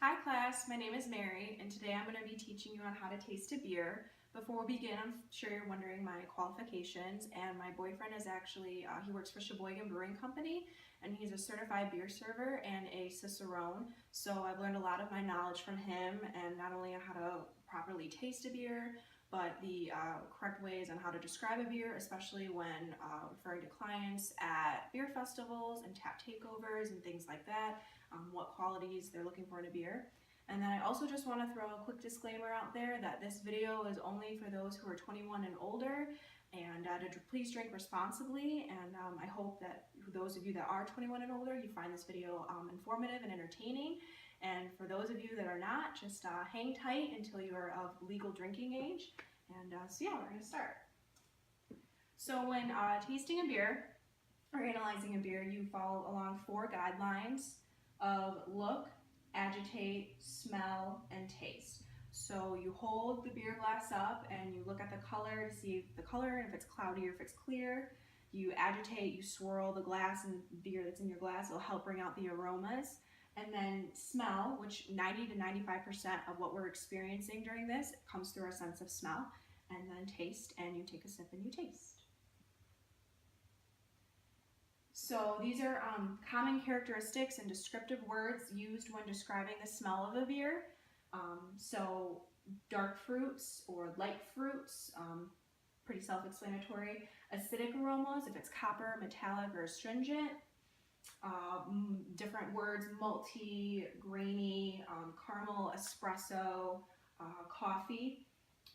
Hi class, my name is Mary, and today I'm going to be teaching you on how to taste a beer. Before we begin, I'm sure you're wondering my qualifications, and my boyfriend is actually, he works for Sheboygan Brewing Company, and he's a certified beer server and a Cicerone, so I've learned a lot of my knowledge from him, and not only on how to properly taste a beer, but the correct ways on how to describe a beer, especially when referring to clients at beer festivals and tap takeovers and things like that. What qualities they're looking for in a beer. And then I also just want to throw a quick disclaimer out there that this video is only for those who are 21 and older, and to please drink responsibly. And I hope that those of you that are 21 and older, you find this video informative and entertaining. And for those of you that are not, just hang tight until you are of legal drinking age. And so yeah, we're going to start. So when tasting a beer or analyzing a beer, you follow along 4 guidelines of look, agitate, smell, and taste. So you hold the beer glass up and you look at the color to see the color and if it's cloudy or if it's clear. You agitate, you swirl the glass and beer that's in your glass. It'll help bring out the aromas. And then smell, which 90 to 95% of what we're experiencing during this comes through our sense of smell. And then taste, and you take a sip and you taste. So these are common characteristics and descriptive words used when describing the smell of a beer. So dark fruits or light fruits, pretty self-explanatory. Acidic aromas, if it's copper, metallic, or astringent. Different words, malty, grainy, caramel, espresso, coffee.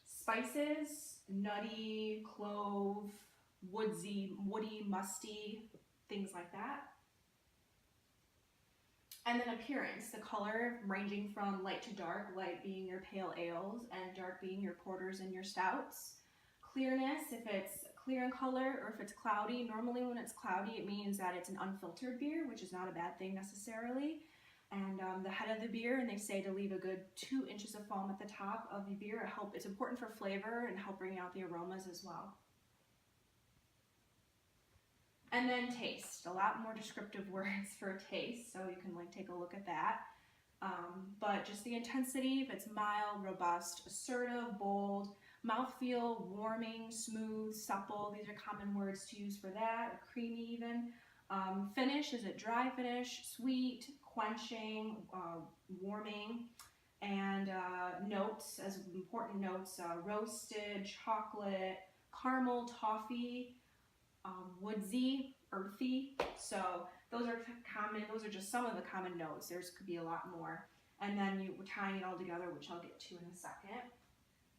Spices, nutty, clove, woody, musty, things like that. And then appearance, the color ranging from light to dark, light being your pale ales and dark being your porters and your stouts. Clearness, if it's clear in color or if it's cloudy. Normally when it's cloudy, it means that it's an unfiltered beer, which is not a bad thing necessarily. And the head of the beer, and they say to leave a good 2 inches of foam at the top of the beer. It's important for flavor and help bring out the aromas as well. And then taste, a lot more descriptive words for taste, so you can take a look at that. But just the intensity, if it's mild, robust, assertive, bold, mouthfeel, warming, smooth, supple, these are common words to use for that, or creamy even. Finish, is it dry finish, sweet, quenching, warming, and notes, as important notes, roasted, chocolate, caramel, toffee, woodsy, earthy. So those are common, those are just some of the common notes. There's could be a lot more. And then we're tying it all together, which I'll get to in a second.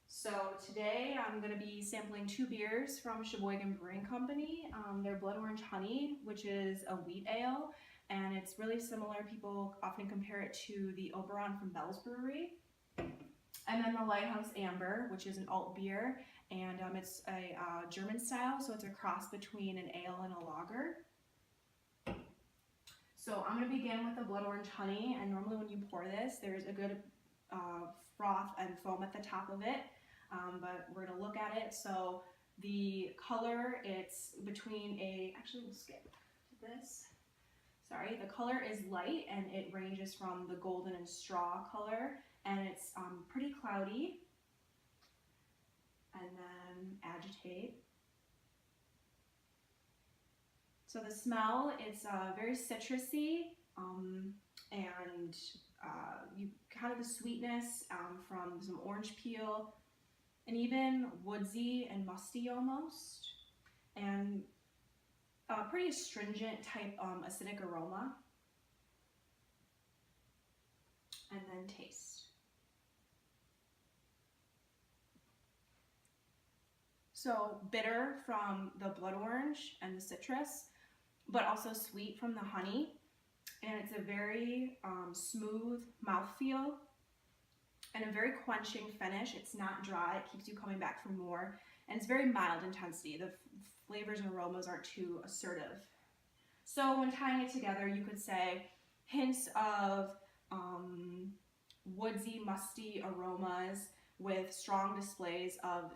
So today I'm going to be sampling 2 beers from Sheboygan Brewing Company. They're Blood Orange Honey, which is a wheat ale, and it's really similar. People often compare it to the Oberon from Bell's Brewery. And then the Lighthouse Amber, which is an alt beer, and it's a German style, so it's a cross between an ale and a lager. So I'm going to begin with the Blood Orange Honey, and normally when you pour this, there's a good froth and foam at the top of it, but we're going to look at it. So the color, it's between actually we'll skip to this. Sorry, the color is light, and it ranges from the golden and straw color, and it's pretty cloudy. And then agitate. So the smell, it's very citrusy, and you kind of the sweetness from some orange peel, and even woodsy and musty almost, and a pretty astringent type acidic aroma. And then taste. So bitter from the blood orange and the citrus, but also sweet from the honey. And it's a very smooth mouthfeel and a very quenching finish. It's not dry, it keeps you coming back for more. And it's very mild intensity. The flavors and aromas aren't too assertive. So when tying it together, you could say hints of woodsy, musty aromas with strong displays of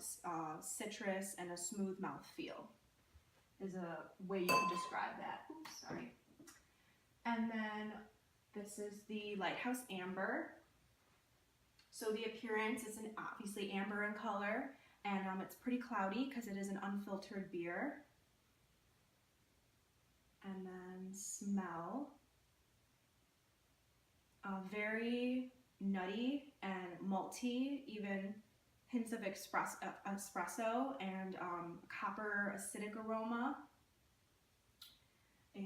citrus and a smooth mouthfeel is a way you can describe that. Oops, sorry. And then this is the Lighthouse Amber. So the appearance is obviously amber in color, and it's pretty cloudy because it is an unfiltered beer. And then smell, very nutty and malty, even hints of espresso and copper acidic aroma. And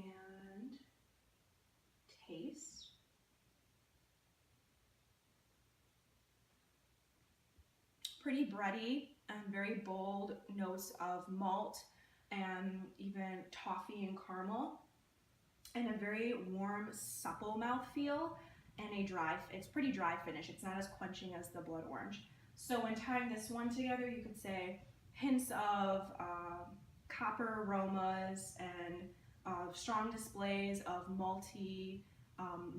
taste. Pretty bready and very bold notes of malt and even toffee and caramel, and a very warm, supple mouthfeel, and it's pretty dry finish. It's not as quenching as the blood orange. So when tying this one together, you could say hints of copper aromas and strong displays of malty,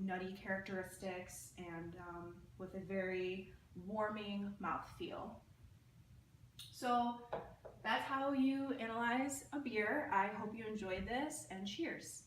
nutty characteristics, and with a very warming mouthfeel. So that's how you analyze a beer. I hope you enjoyed this, and cheers.